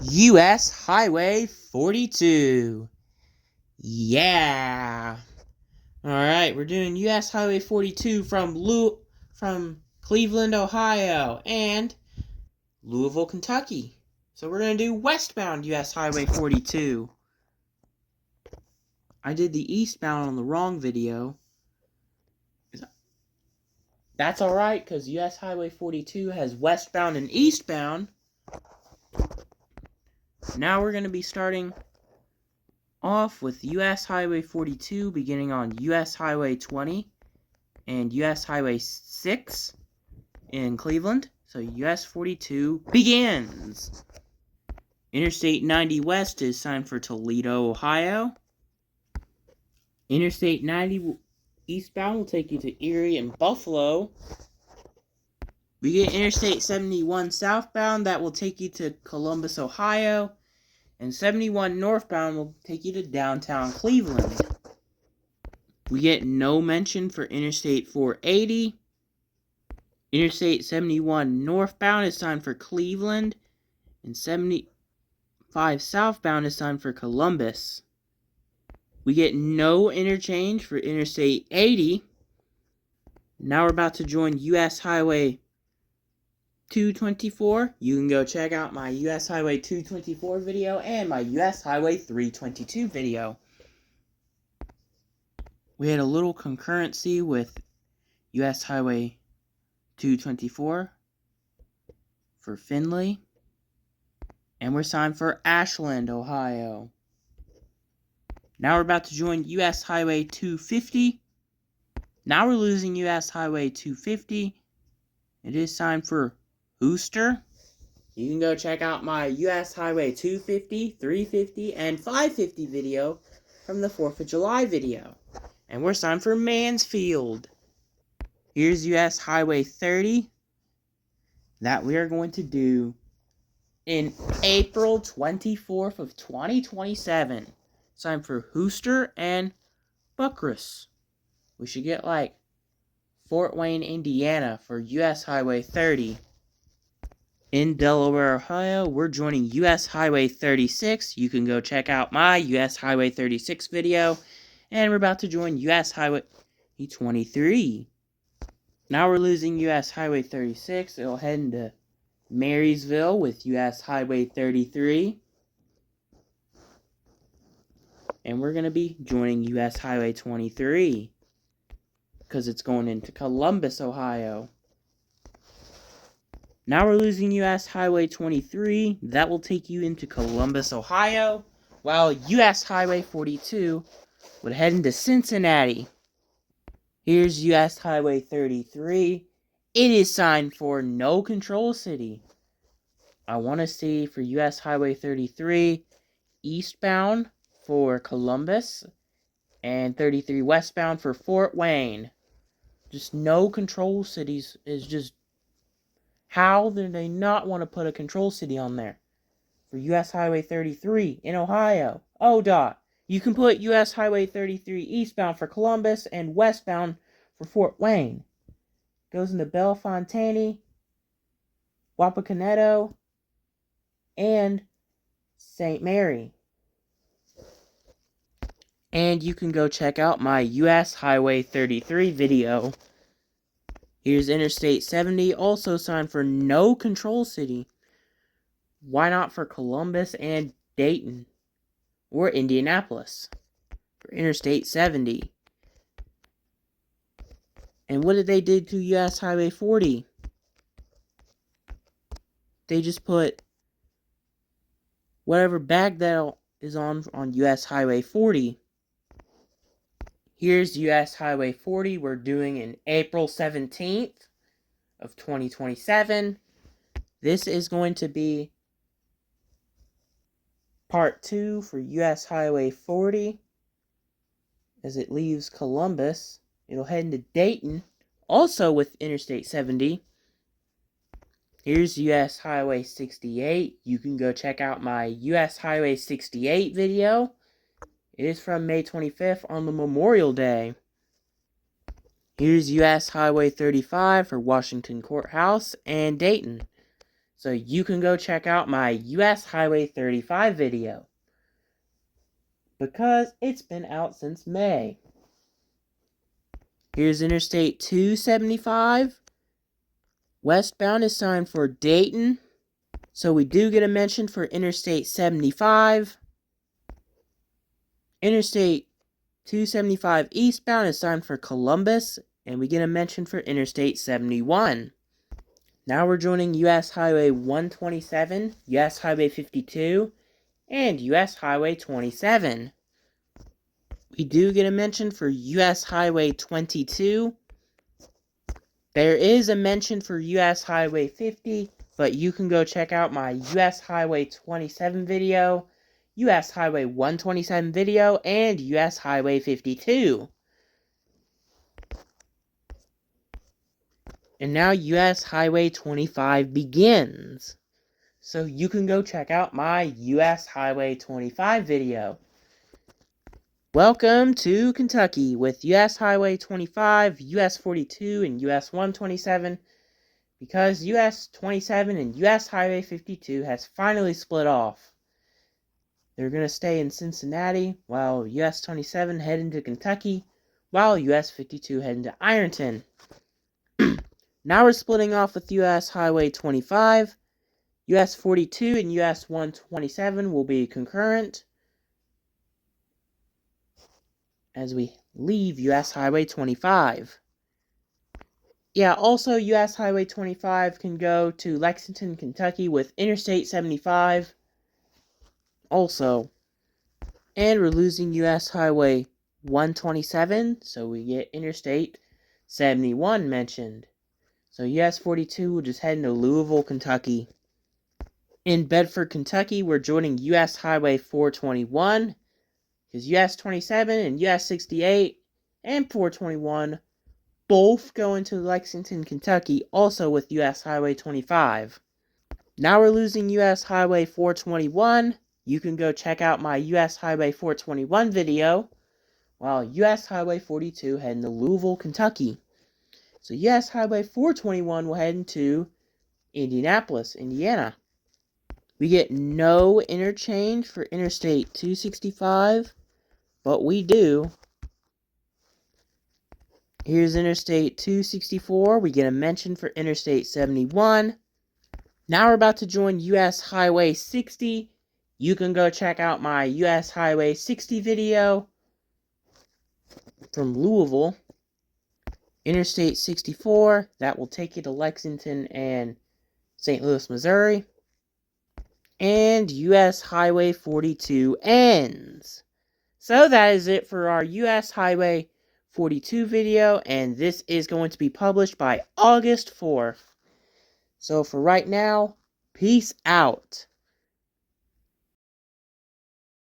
U.S. Highway 42. Yeah. Alright, we're doing U.S. Highway 42 from Cleveland, Ohio, and Louisville, Kentucky. So we're going to do westbound U.S. Highway 42. I did the eastbound on the wrong video. That's alright, because U.S. Highway 42 has westbound and eastbound. Now we're going to be starting off with U.S. Highway 42 beginning on U.S. Highway 20 and U.S. Highway 6 in Cleveland. So U.S. 42 begins. Interstate 90 West is signed for Toledo, Ohio. Interstate 90 eastbound will take you to Erie and Buffalo. We get Interstate 71 southbound, that will take you to Columbus, Ohio. And 71 northbound will take you to downtown Cleveland. We get no mention for Interstate 480. Interstate 71 northbound is signed for Cleveland. And 75 southbound is signed for Columbus. We get no interchange for Interstate 80. Now we're about to join U.S. Highway 224. You can go check out my U.S. Highway 224 video and my U.S. Highway 322 video. We had a little concurrency with U.S. Highway 224 for Findlay. And we're signed for Ashland, Ohio. Now we're about to join U.S. Highway 250. Now we're losing U.S. Highway 250. It is signed for Wooster. You can go check out my U.S. Highway 250, 350, and 550 video from the 4th of July video. And we're signed for Mansfield. Here's U.S. Highway 30 that we are going to do in April 24th of 2027. Signed for Wooster and Bucyrus. We should get like Fort Wayne, Indiana for U.S. Highway 30. In Delaware, Ohio, we're joining U.S. Highway 36. You can go check out my U.S. Highway 36 video. And we're about to join U.S. Highway 23. Now we're losing U.S. Highway 36. It'll head into Marysville with U.S. Highway 33. And we're going to be joining U.S. Highway 23. Because it's going into Columbus, Ohio. Now we're losing U.S. Highway 23. That will take you into Columbus, Ohio. While U.S. Highway 42 would head into Cincinnati. Here's U.S. Highway 33. It is signed for No Control City. I want to see for U.S. Highway 33 eastbound for Columbus. And 33 westbound for Fort Wayne. Just no control cities is just... How did they not want to put a control city on there? For U.S. Highway 33 in Ohio. ODOT. You can put U.S. Highway 33 eastbound for Columbus and westbound for Fort Wayne. Goes into Bellefontaine, Wapakoneta, and St. Mary. And you can go check out my U.S. Highway 33 video. Here's Interstate 70, also signed for No Control City. Why not for Columbus and Dayton? Or Indianapolis. For Interstate 70. And what did they do to U.S. Highway 40? They just put whatever bag that is on U.S. Highway 40. Here's U.S. Highway 40. We're doing in April 17th of 2027. This is going to be part 2 for U.S. Highway 40. As it leaves Columbus, it'll head into Dayton, also with Interstate 70. Here's U.S. Highway 68. You can go check out my U.S. Highway 68 video. It is from May 25th on the Memorial Day. Here's U.S. Highway 35 for Washington Courthouse and Dayton. So you can go check out my US Highway 35 video, because it's been out since May. Here's Interstate 275. Westbound is signed for Dayton. So we do get a mention for Interstate 75. Interstate 275 eastbound is signed for Columbus. And we get a mention for Interstate 71. Now we're joining US Highway 127, US Highway 52, and US Highway 27. We do get a mention for US Highway 22. There is a mention for US Highway 50, but you can go check out my US Highway 27 video, US Highway 127 video, and US Highway 52. And now US Highway 25 begins. So you can go check out my US Highway 25 video. Welcome to Kentucky with US Highway 25, US 42, and US 127, because US 27 and US Highway 52 has finally split off. They're going to stay in Cincinnati, while US 27 head into Kentucky, while US 52 head into Ironton. Now we're splitting off with US Highway 25. US 42 and US 127 will be concurrent as we leave US Highway 25. Yeah, also US Highway 25 can go to Lexington, Kentucky with Interstate 75. Also. And we're losing US Highway 127, so we get Interstate 71 mentioned. So US 42 will just head into Louisville, Kentucky. In Bedford, Kentucky, we're joining US Highway 421, because US 27 and US 68 and 421 both go into Lexington, Kentucky, also with US Highway 25. Now we're losing US Highway 421. You can go check out my US Highway 421 video, while US Highway 42 head into Louisville, Kentucky. So US Highway 421 will head into Indianapolis, Indiana. We get no interchange for Interstate 265, but we do. Here's Interstate 264. We get a mention for Interstate 71. Now we're about to join US Highway 60. You can go check out my US Highway 60 video from Louisville. Interstate 64, that will take you to Lexington and St. Louis, Missouri. And US Highway 42 ends. So that is it for our US Highway 42 video, and this is going to be published by August 4th. So for right now, peace out.